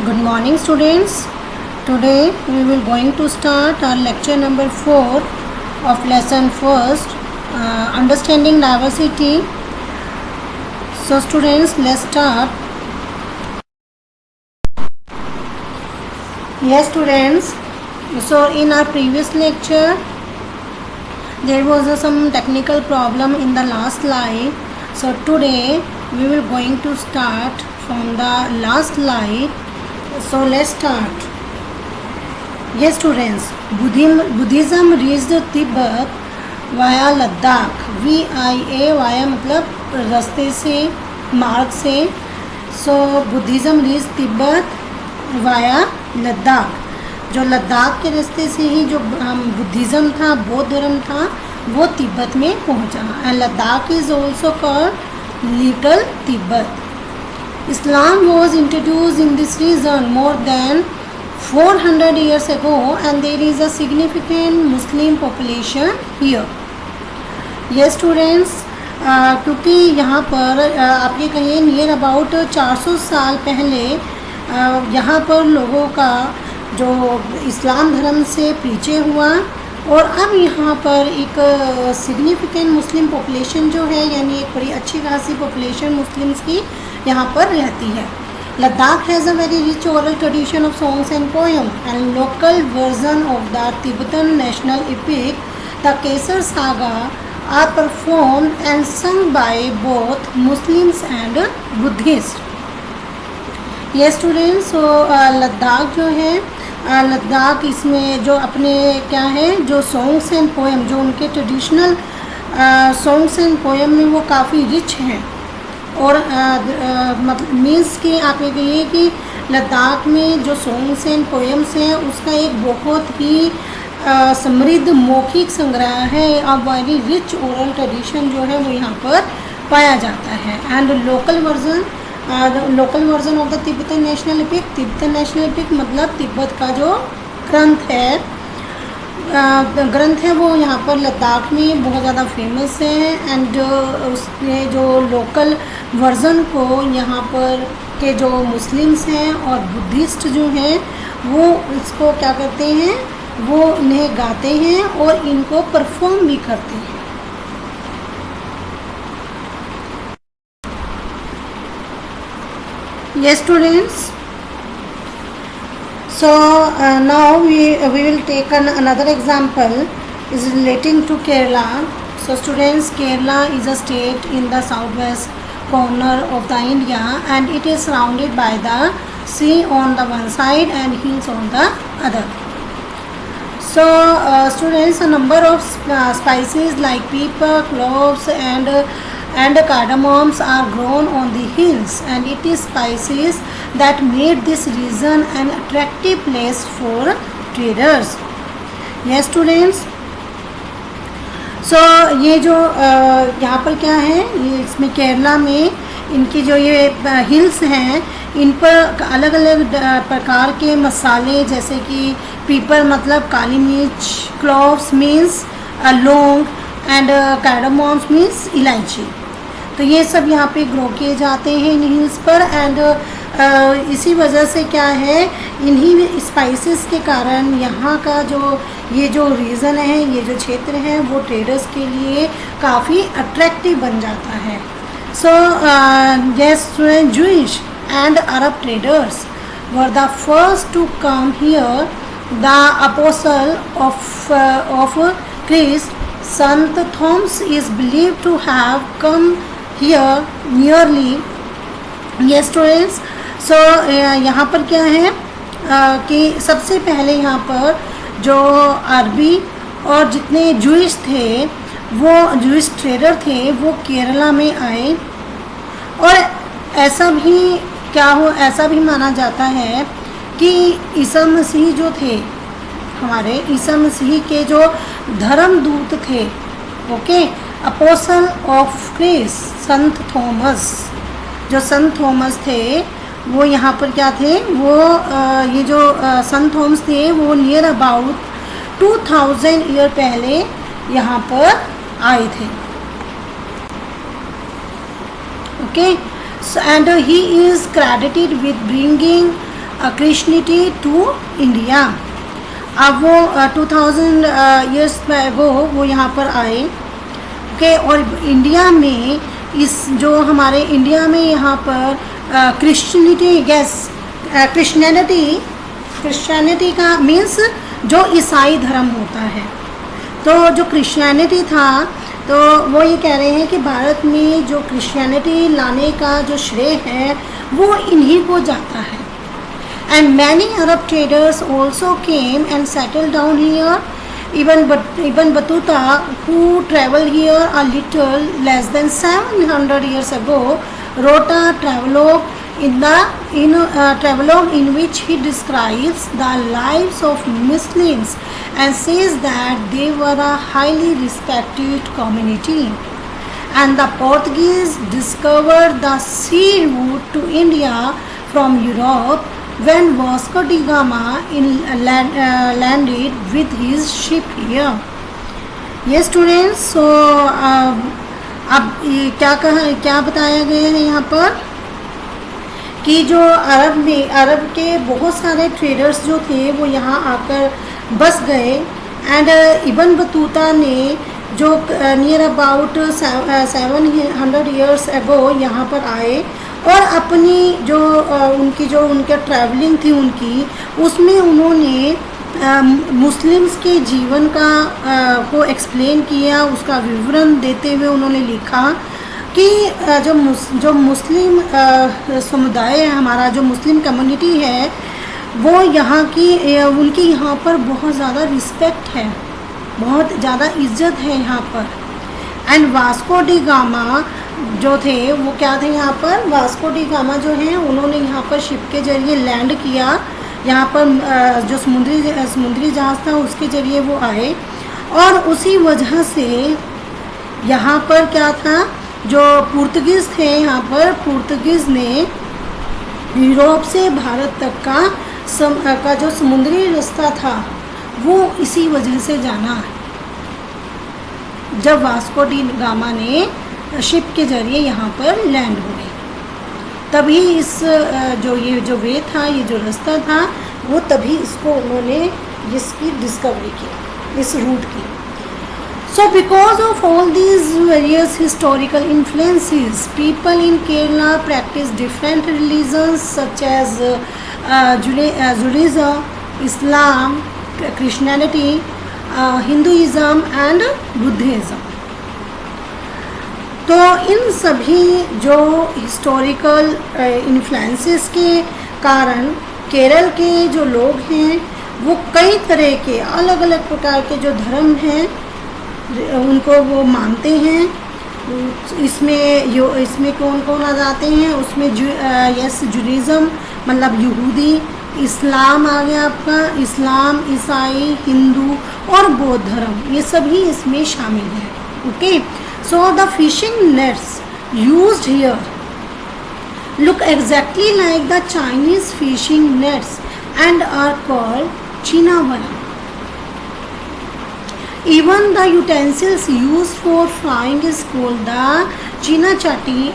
Good morning students. Today we will going to start our lecture number 4 of lesson first, understanding diversity. So students, let's start. Yes students, so in our previous lecture there was some technical problem in the last slide. So today we will going to start from the last slide. So let's start. Yes students, Buddhism reached Tibet via Ladakh. VIA via मतलब रास्ते से, मार्ग से. So Buddhism reached Tibet via Ladakh. जो लद्दाख के रास्ते से ही जो बुद्धिज़्म था, बौद्ध धर्म था, वो तिब्बत में पहुंचा. And Ladakh is also called little Tibet. Islam was introduced in this region more than 400 years ago and there is a significant Muslim population here. Yes students, क्योंकि यहाँ पर आप ये कहिए नियर अबाउट 400 साल पहले यहाँ पर लोगों का जो इस्लाम धर्म से परिचय हुआ और अब यहाँ पर एक सिग्निफिकेंट मुस्लिम पॉपुलेशन जो है, यानी एक बड़ी अच्छी खासी पॉपुलेशन मुस्लिम्स की यहाँ पर रहती है. Ladakh has a very rich oral tradition of songs and poem and local version of the Tibetan national epic the Kesar saga are performed and sung by both Muslims and Buddhist. ये students, Ladakh जो है, लद्दाख इसमें जो अपने क्या है, जो सॉन्ग्स एंड पोएम, जो उनके ट्रेडिशनल सॉन्ग्स एंड पोएम में वो काफ़ी रिच हैं. और मतलब मीन्स कि आप ये कहिए कि लद्दाख में जो सॉन्ग्स एंड पोएम्स हैं उसका एक बहुत ही समृद्ध मौखिक संग्रह है. अब वेरी रिच ओरल ट्रेडिशन जो है वो यहाँ पर पाया जाता है. And local version of the Tibetan national epic. Tibetan national epic मतलब तिब्बत का जो ग्रंथ है वो यहाँ पर लद्दाख में बहुत ज़्यादा फेमस है. एंड उसके जो लोकल वर्ज़न को यहाँ पर के जो मुस्लिम्स हैं और बुद्धिस्ट जो हैं वो इसको क्या करते हैं, वो इन्हें गाते हैं और इनको परफॉर्म भी करते हैं. Yes students, so now we will take another example is relating to Kerala. So students, Kerala is a state in the southwest corner of the India and it is surrounded by the sea on the one side and hills on the other. So students, a number of spices like pepper, cloves and cardamoms are grown on the hills and it is spices that made this region an attractive place for traders. Yes students, so ये जो यहाँ पर क्या है, ये इसमें केरला में इनकी जो ये हिल्स हैं इन पर अलग अलग प्रकार के मसाले जैसे कि पीपर मतलब काली मिर्च, क्लोव्स मीन्स लौंग एंड कार्डामोम्स मीन्स इलायची. तो ये सब यहाँ पे ग्रो किए जाते हैं इन हिल्स पर. एंड इसी वजह से क्या है, इन्हीं स्पाइसेस के कारण यहाँ का जो ये जो रीजन है, ये जो क्षेत्र है वो ट्रेडर्स के लिए काफ़ी अट्रैक्टिव बन जाता है. So yes, Jewish and Arab traders were the first to come here. The apostle of Christ, Sant Thomas, is believed to have come here nearly. Yes students, so यहाँ पर क्या है कि सबसे पहले यहाँ पर जो अरबी और जितने जूइश थे, वो जूइश ट्रेडर थे, वो केरला में आए. और ऐसा भी माना जाता है कि ईसा मसीह जो थे, हमारे ईसा मसीह के जो धर्मदूत थे, okay, apostle of Christ Sant Thomas, जो संत थॉमस थे वो यहाँ पर क्या थे, वो ये जो संत थॉमस थे वो नियर अबाउट 2000 ईयर पहले यहाँ पर आए थे. Okay, and he is credited with bringing Christianity to India. अब वो 2000 years ago वो यहाँ पर आए, ओके। और इंडिया में इस जो हमारे इंडिया में यहाँ पर क्रिश्चियनिटी का मीन्स जो ईसाई धर्म होता है, तो जो क्रिश्चियनिटी था तो वो ये कह रहे हैं कि भारत में जो क्रिश्चियनिटी लाने का जो श्रेय है वो इन्हीं को जाता है। And many Arab traders also came and settle down here. Ibn Battuta, who traveled here a little less than 700 years ago, wrote a travelogue in which he describes the lives of Muslims and says that they were a highly respected community. And the Portuguese discovered the sea route to India from Europe when Vasco da Gama landed with his ship here. Yes students, so अब क्या बताया गया है यहाँ पर कि जो अरब के बहुत सारे ट्रेडर्स जो थे वो यहाँ आकर बस गए। एंड इब्न बतूता ने जो नियर अबाउट 700 ईयर्स अगो यहाँ पर आए और अपनी जो उनका ट्रैवलिंग थी उनकी, उसमें उन्होंने मुस्लिम्स के जीवन का को एक्सप्लेन किया। उसका विवरण देते हुए उन्होंने लिखा कि जो मुस्लिम समुदाय है, हमारा जो मुस्लिम कम्युनिटी है, वो यहाँ की उनकी यहाँ पर बहुत ज़्यादा रिस्पेक्ट है, बहुत ज़्यादा इज्जत है यहाँ पर। एंड वास्को डी गामा जो थे वो क्या थे यहाँ पर, वास्को डी गामा जो हैं उन्होंने यहाँ पर शिप के ज़रिए लैंड किया। यहाँ पर जो समुद्री जहाज़ था उसके ज़रिए वो आए और उसी वजह से यहाँ पर क्या था, जो पुर्तगीज़ थे यहाँ पर, पुर्तगीज़ ने यूरोप से भारत तक का जो समुद्री रास्ता था वो इसी वजह से जाना। जब वास्को डी गामा ने शिप के ज़रिए यहाँ पर लैंड हुए, तभी इस जो वे था, ये जो रास्ता था, वो तभी इसको उन्होंने इसकी डिस्कवरी की, इस रूट की। So because of all these various historical influences, people in Kerala practice different religions such as Judaism, Islam, Christianity, Hinduism and Buddhism. तो इन सभी जो हिस्टोरिकल इन्फ्लुएंसेस के कारण केरल के जो लोग हैं वो कई तरह के अलग अलग प्रकार के जो धर्म हैं उनको वो मानते हैं। इसमें कौन कौन आ जाते हैं, उसमें जुडाइज़म मतलब यहूदी, इस्लाम आ गया आपका, इस्लाम, ईसाई, हिंदू और बौद्ध धर्म, ये सभी इसमें शामिल हैं। Okay, so the fishing nets used here look exactly like the Chinese fishing nets and are called chinawala. Even the utensils used for frying is called the chinachatti,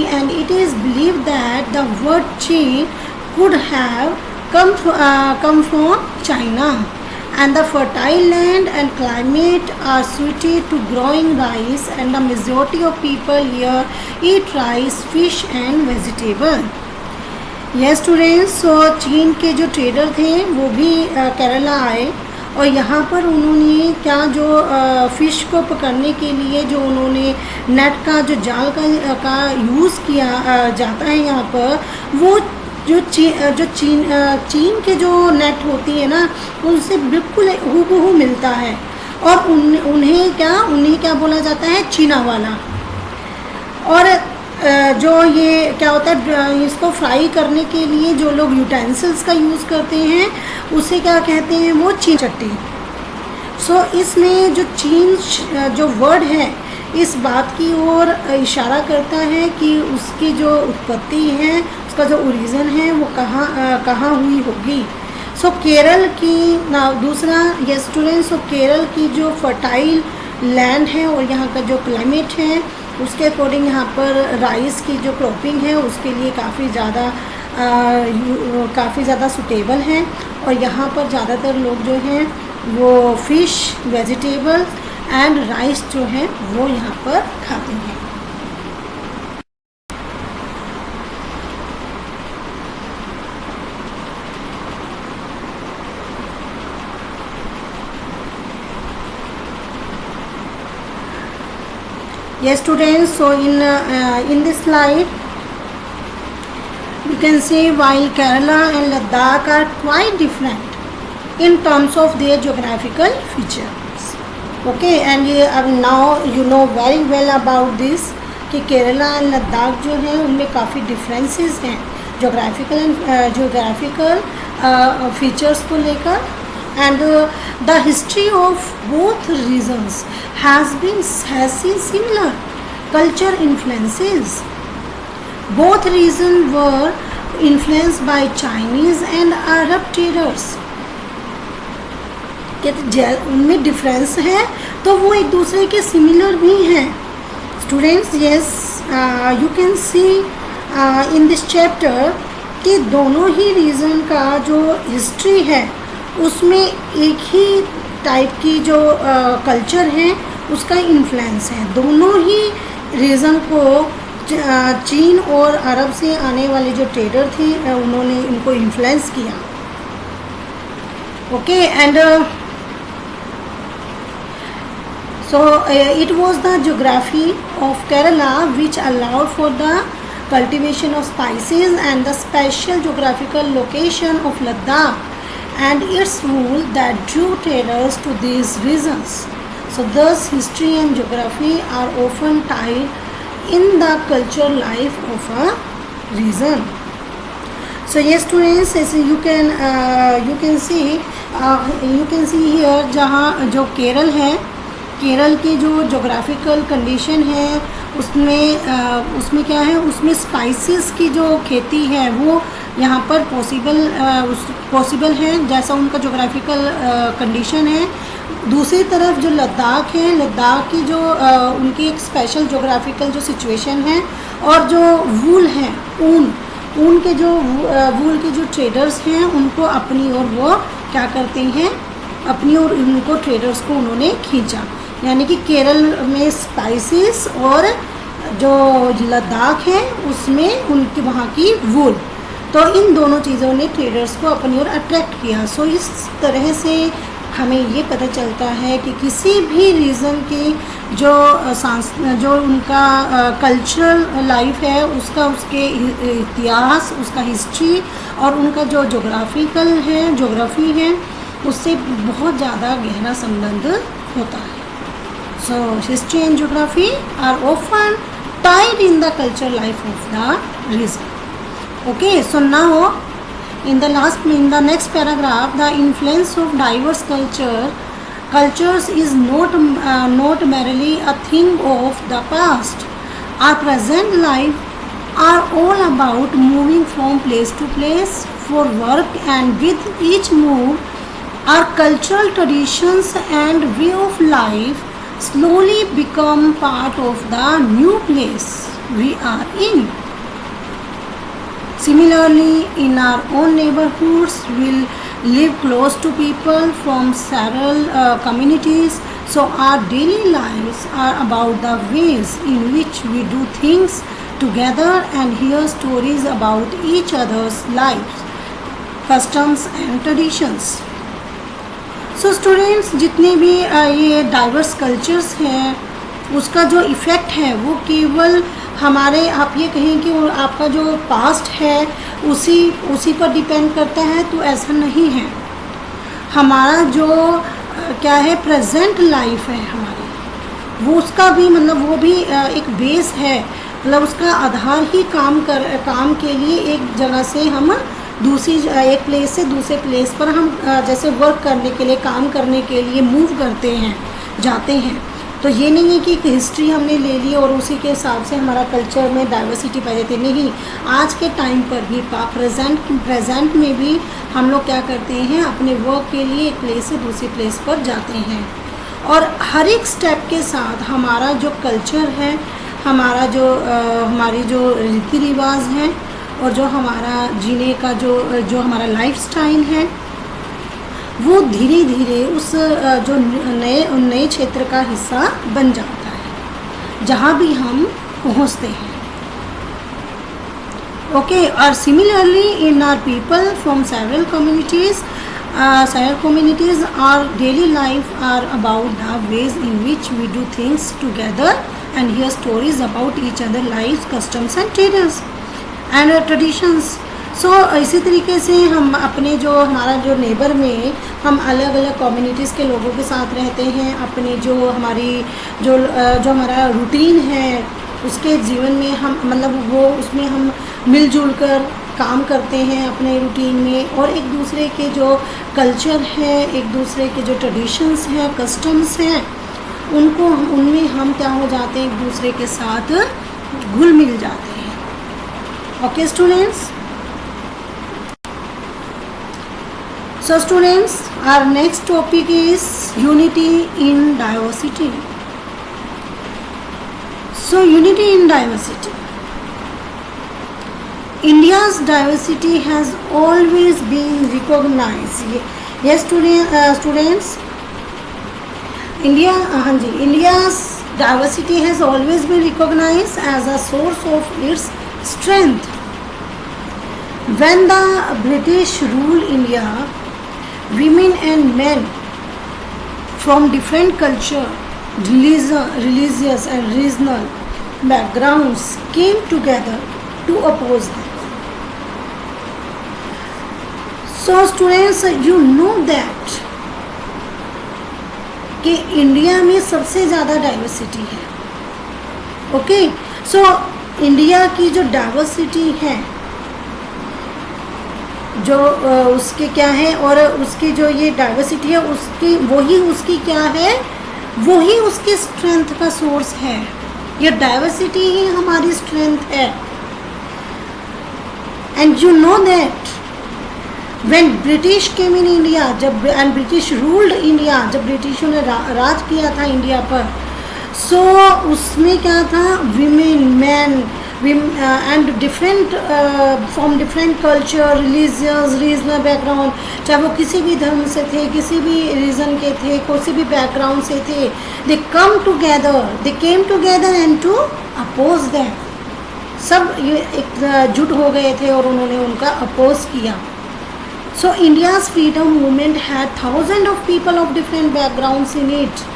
and it is believed that the word chin could have come from China. And the fertile land and climate are suited to growing rice, and the majority of people here eat rice, fish and vegetable. Yes students, so चीन के जो trader थे वो भी केरला आए और यहाँ पर उन्होंने क्या जो फ़िश को पकड़ने के लिए जो उन्होंने नेट का जो जाल का यूज़ किया जाता है यहाँ पर, वो जो चीन के जो नेट होती है ना उनसे बिल्कुल हूबहू मिलता है और उन्हें क्या बोला जाता है, चीना वाला। और जो ये क्या होता है, इसको फ्राई करने के लिए जो लोग यूटेंसिल्स का यूज़ करते हैं उसे क्या कहते हैं, वो चीन चट्टी। सो इसमें जो चीन जो वर्ड है इस बात की ओर इशारा करता है कि उसकी जो उत्पत्ति है, उसका जो ओरिजिन है वो कहाँ हुई होगी। सो केरल की दूसरा ये स्टूडेंट्स, सो केरल की जो फर्टाइल लैंड है और यहाँ का जो क्लाइमेट है उसके अकॉर्डिंग यहाँ पर राइस की जो क्रॉपिंग है उसके लिए काफ़ी ज़्यादा काफ़ी ज़्यादा सूटेबल हैं और यहाँ पर ज़्यादातर लोग जो हैं वो फ़िश, वेजिटेबल एंड राइस जो है वो यहाँ पर खाते हैं। Yes students, so in this slide you can see while Kerala and Ladakh are quite different in terms of their geographical features. Okay, and now you know very well about this कि Kerala and Ladakh जो है उनमें काफ़ी differences हैं geographical features को लेकर, and the history of both regions has seen similar culture influences. Both regions were influenced by Chinese and Arab traders. उनमें difference है तो वो एक दूसरे के सिमिलर भी हैं। Students, yes you can see in this chapter कि दोनों ही रीजन का जो हिस्ट्री है उसमें एक ही टाइप की जो कल्चर है उसका इन्फ्लुएंस है। दोनों ही रीजन को चीन और अरब से आने वाले जो ट्रेडर थे उन्होंने इनको इन्फ्लुएंस किया। Okay, and so it was the geography of Kerala which allowed for the cultivation of spices, and the special geographical location of Ladakh and its rule that drew traders to these regions. So thus history and geography are often tied in the cultural life of a region. So yes students, as you can see here जहाँ जो केरल है, केरल की जो geographical condition है उसमें क्या है, उसमें स्पाइसेस की जो खेती है वो यहाँ पर पॉसिबल है जैसा उनका जोग्राफिकल कंडीशन है। दूसरी तरफ जो लद्दाख है, लद्दाख की जो उनकी एक स्पेशल जोग्राफिकल जो सिचुएशन है, और जो वूल है ऊन के जो वूल के जो ट्रेडर्स हैं उनको अपनी ओर वो क्या करते हैं, अपनी ओर उनको ट्रेडर्स को उन्होंने खींचा। यानी कि केरल में स्पाइसेस और जो लद्दाख है उसमें उनके वहाँ की वूल, तो इन दोनों चीज़ों ने ट्रेडर्स को अपनी ओर अट्रैक्ट किया। सो इस तरह से हमें ये पता चलता है कि किसी भी रीजन की जो उनका कल्चरल लाइफ है उसका, उसके इतिहास, उसका हिस्ट्री और उनका जो जोग्राफी है उससे बहुत ज़्यादा गहरा संबंध होता है। So history and geography are often tied in the cultural life of the region. Okay, so now in the next paragraph, the influence of diverse cultures is not merely a thing of the past. Our present life are all about moving from place to place for work, and with each move, our cultural traditions and way of life slowly become part of the new place we are in. Similarly, in our own neighborhoods, we'll live close to people from several communities, so our daily lives are about the ways in which we do things together and hear stories about each other's lives, customs and traditions. So students, जितने भी ये diverse cultures हैं उसका जो effect है वो केवल हमारे, आप ये कहें कि आपका जो पास्ट है उसी पर डिपेंड करता है, तो ऐसा नहीं है। हमारा जो क्या है प्रेजेंट लाइफ है हमारी, वो उसका भी मतलब वो भी एक बेस है, मतलब उसका आधार ही काम के लिए एक जगह से हम एक प्लेस से दूसरे प्लेस पर हम जैसे वर्क करने के लिए, काम करने के लिए मूव करते हैं, जाते हैं। तो ये नहीं है कि हिस्ट्री हमने ले ली और उसी के हिसाब से हमारा कल्चर में डाइवर्सिटी पाई जाती है, नहीं। आज के टाइम पर भी प्रेजेंट में भी हम लोग क्या करते हैं, अपने वर्क के लिए एक प्लेस से दूसरी प्लेस पर जाते हैं, और हर एक स्टेप के साथ हमारा जो कल्चर है, हमारी जो रीति रिवाज हैं और जो हमारा जीने का जो हमारा लाइफस्टाइल है वो धीरे धीरे उस जो नए क्षेत्र का हिस्सा बन जाता है जहाँ भी हम पहुँचते हैं. Okay, or similarly in our people from several communities, our daily life are about the ways in which we do things together and hear stories about each other lives, customs and traditions. So इसी तरीके से हम अपने जो हमारा जो neighbour में हम अलग अलग कम्युनिटीज़ के लोगों के साथ रहते हैं. अपने जो हमारी जो हमारा रूटीन है उसके जीवन में हम मतलब वो उसमें हम मिलजुल कर काम करते हैं अपने रूटीन में, और एक दूसरे के जो कल्चर है, एक दूसरे के जो ट्रेडिशंस हैं, कस्टम्स हैं, उनमें हम क्या हो जाते हैं, एक दूसरे के साथ घुल मिल जाते हैं. Okay students, so students our next topic is unity in diversity. So unity in diversity. India's diversity has always been recognized. Yes, students. India's diversity has always been recognized as a source of its strength. When the British ruled India, women and men from different culture, religious and regional backgrounds came together to oppose them. So students, you know that कि India में सबसे ज़्यादा diversity है. Okay, so India की जो diversity है जो उसके क्या है, और उसकी जो ये डाइवर्सिटी है उसकी वही उसकी क्या है, वही उसकी स्ट्रेंथ का सोर्स है. ये डाइवर्सिटी ही हमारी स्ट्रेंथ है. And you know that when British came in India, जब एंड ब्रिटिश रूल्ड इंडिया, जब ब्रिटिशों ने राज किया था इंडिया पर, सो उसमें क्या था, women man and different from different culture, religious, regional background, चाहे वो किसी भी धर्म से थे, किसी भी रीजन के थे, किसी भी बैकग्राउंड से थे, they came together and to oppose them. सब ये एकजुट हो गए थे और उन्होंने उनका अपोज किया. सो India's freedom movement had thousand of people of different backgrounds in it.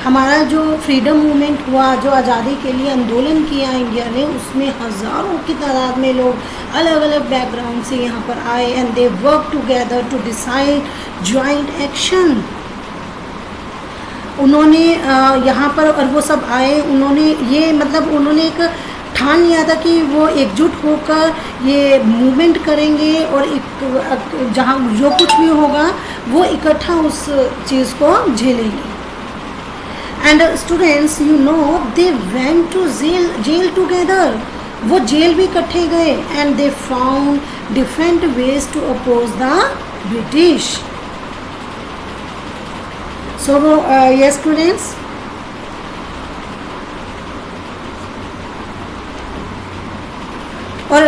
हमारा जो फ्रीडम मूवमेंट हुआ, जो आज़ादी के लिए आंदोलन किया इंडिया ने, उसमें हज़ारों की तादाद में लोग अलग अलग बैकग्राउंड से यहाँ पर आए and they work together to decide joint action. उन्होंने यहाँ पर, और वो सब आए, उन्होंने ये मतलब उन्होंने एक ठान लिया था कि वो एकजुट होकर ये मूवमेंट करेंगे और एक जहाँ जो कुछ भी होगा वो इकट्ठा उस चीज़ को झेलेंगे. And students, you know they went to jail together. वो जेल भी इकट्ठे गए and they found different ways to oppose the British. So yes students, और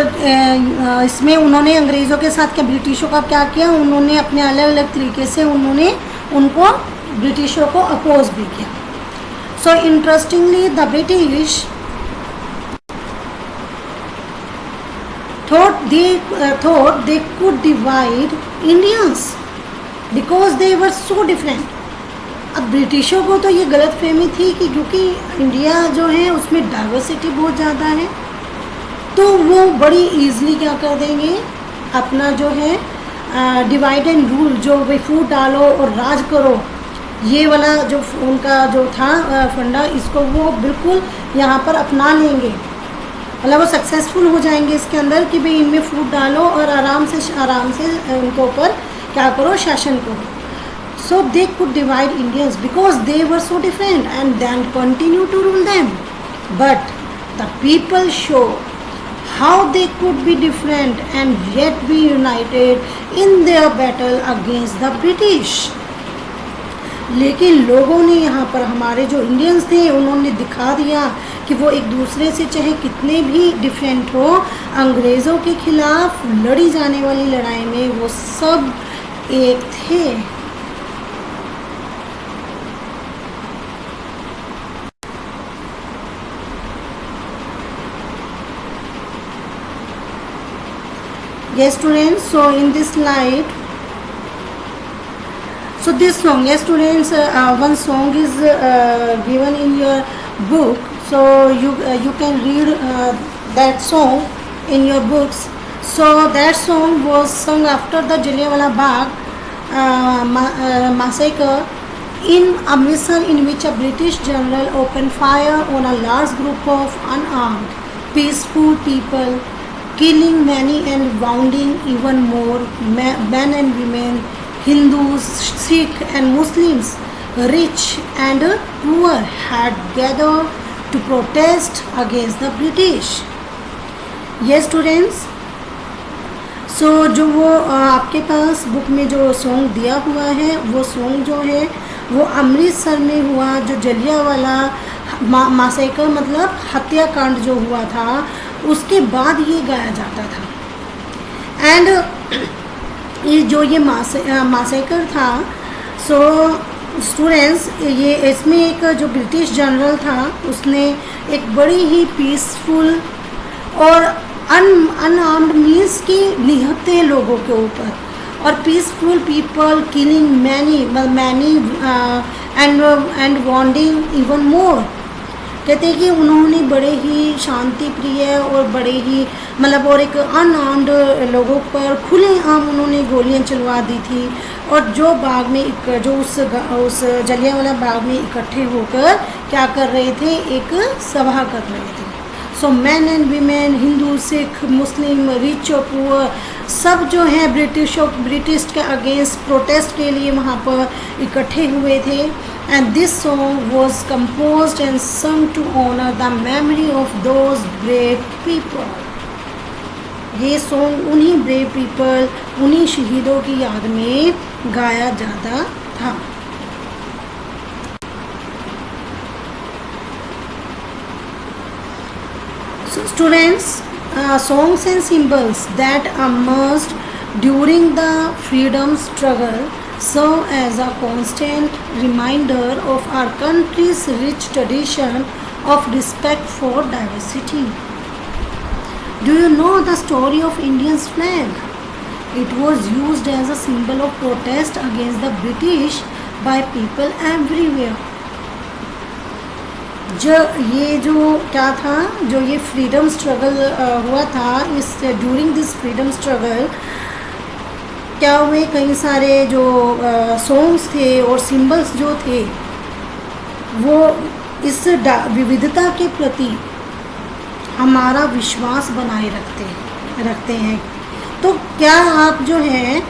इसमें उन्होंने अंग्रेज़ों के साथ क्या, ब्रिटिशों का क्या किया, उन्होंने अपने अलग अलग तरीके से उन्होंने उनको ब्रिटिशों को अपोज भी किया. So interestingly, the British thought they could divide Indians because they were so different. अब ब्रिटिशों को तो ये गलत फहमी थी कि क्योंकि इंडिया जो है उसमें डाइवर्सिटी बहुत ज़्यादा है, तो वो बड़ी ईज़िली क्या कर देंगे, अपना जो है डिवाइड एंड रूल, जो भाई फूट डालो और राज करो, ये वाला जो उनका जो था फंडा, इसको वो बिल्कुल यहाँ पर अपना लेंगे. मतलब वो सक्सेसफुल हो जाएंगे इसके अंदर कि भाई इनमें फूट डालो और आराम से उनके ऊपर क्या करो, शासन करो. So they could divide Indians because they were so different and then continue to rule them. But the people show how they could be different and yet be united in their battle against the British. लेकिन लोगों ने यहाँ पर, हमारे जो Indians थे, उन्होंने दिखा दिया कि वो एक दूसरे से चाहे कितने भी डिफरेंट हो, अंग्रेज़ों के खिलाफ लड़ी जाने वाली लड़ाई में वो सब एक थे। Yes students, so in this slide, so this song, yes students, one song is given in your book, so you can read that song in your books. So that song was sung after the Jallianwala Bagh massacre in Amritsar, in which a British general opened fire on a large group of unarmed, peaceful people, killing many and wounding even more men and women, Hindus, Sikh and Muslims, rich and poor, had gathered to protest against the British. Yes students, सो जो वो आपके पास book में जो song दिया हुआ है, वो song जो है वो अमृतसर में हुआ, जो जलियांवाला मैसेकर मतलब हत्याकांड जो हुआ था, उसके बाद ये गाया जाता था। एंड ये जो ये मैसेकर था, सो स्टूडेंट्स, ये इसमें एक जो ब्रिटिश जनरल था, उसने एक बड़ी ही पीसफुल और अनआर्म्ड मीन्स की निहत्थे लोगों के ऊपर, और peaceful people killing many and wounding even more. कहते हैं कि उन्होंने बड़े ही शांति प्रिय और बड़े ही मतलब और एक अनआर्म्ड लोगों पर खुलेआम उन्होंने गोलियां चलवा दी थी, और जो बाग में जो उस जलियांवाला बाग में इकट्ठे होकर क्या कर रहे थे, एक सभा कर रहे थे। So man and women, Hindu, Sikh, Muslim, rich और पुअर, सब जो है ब्रिटिश के अगेंस्ट प्रोटेस्ट के लिए वहाँ पर इकट्ठे हुए थे। And this song was composed and सung to honour the memory of those brave people. ये सॉन्ग उन्हीं ब्रेव पीपल, उन्हीं शहीदों की याद में गाया जाता था। So students, songs and symbols that emerged during the freedom struggle serve as a constant reminder of our country's rich tradition of respect for diversity. Do you know the story of India's flag? It was used as a symbol of protest against the British by people everywhere. ये जो क्या था, जो ये freedom struggle हुआ था, इस during this freedom struggle क्या हुए, कई सारे जो सॉन्ग्स थे और सिंबल्स जो थे, वो इस विविधता के प्रति हमारा विश्वास बनाए रखते हैं। तो क्या आप जो है,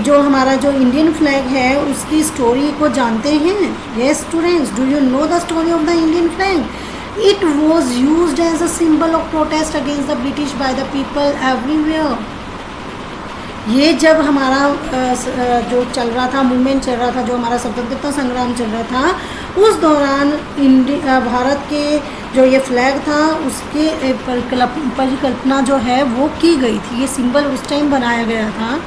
जो हमारा जो इंडियन फ्लैग है, उसकी स्टोरी को जानते हैं? Yes students, do you know the story of the Indian flag? It was used as a symbol of protest against the British by the people everywhere. ये जब हमारा जो चल रहा था, मूवमेंट चल रहा था, जो हमारा स्वतंत्रता संग्राम चल रहा था, उस दौरान भारत के जो ये फ्लैग था, उसके परिकल्पना जो है वो की गई थी। ये सिंबल उस टाइम बनाया गया था।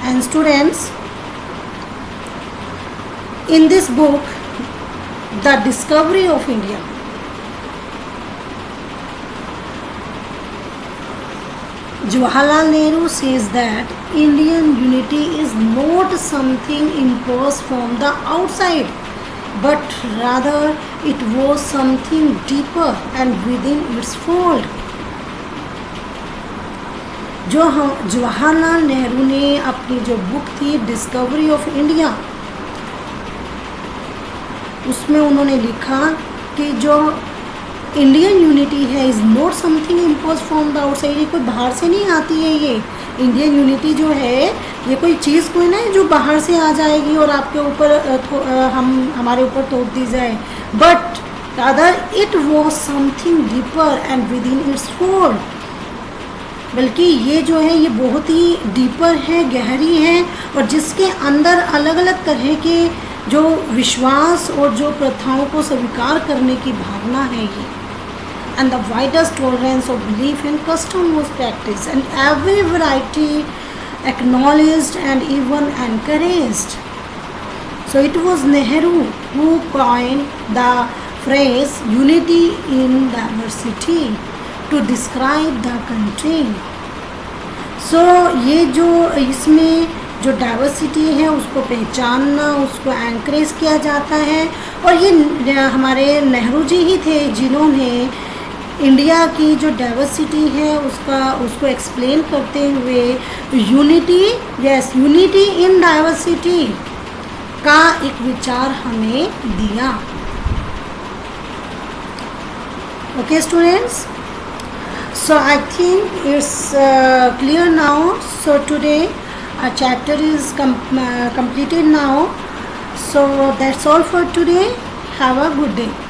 And students, in this book, The Discovery of India, Jawaharlal Nehru says that Indian unity is not something imposed from the outside, but rather it was something deeper and within its fold. जो जवाहरलाल नेहरू ने अपनी जो book थी discovery of India, उसमें उन्होंने लिखा कि जो इंडियन यूनिटी है is not something impose from the outside. ये कोई बाहर से नहीं आती है। ये इंडियन यूनिटी जो है, ये कोई चीज़ कोई नहीं जो बाहर से आ जाएगी और आपके ऊपर हमारे ऊपर थोप दी जाए, but rather it was something deeper and with in its fold. बल्कि ये जो है ये बहुत ही डीपर है, गहरी है, और जिसके अंदर अलग अलग तरह के जो विश्वास और जो प्रथाओं को स्वीकार करने की भावना है ये, and the widest tolerance of belief in custom was practiced and every variety acknowledged and even encouraged. So it was Nehru who coined the phrase unity in diversity to describe the country. So ये जो इसमें जो diversity है उसको पहचानना, उसको encourage किया जाता है, और ये हमारे नेहरू जी ही थे जिन्होंने इंडिया की जो डाइवर्सिटी है उसको एक्सप्लेन करते हुए यूनिटी इन डाइवर्सिटी का एक विचार हमें दिया. Okay students, so I think it's clear now. So today our chapter is completed now. So that's all for today. Have a good day.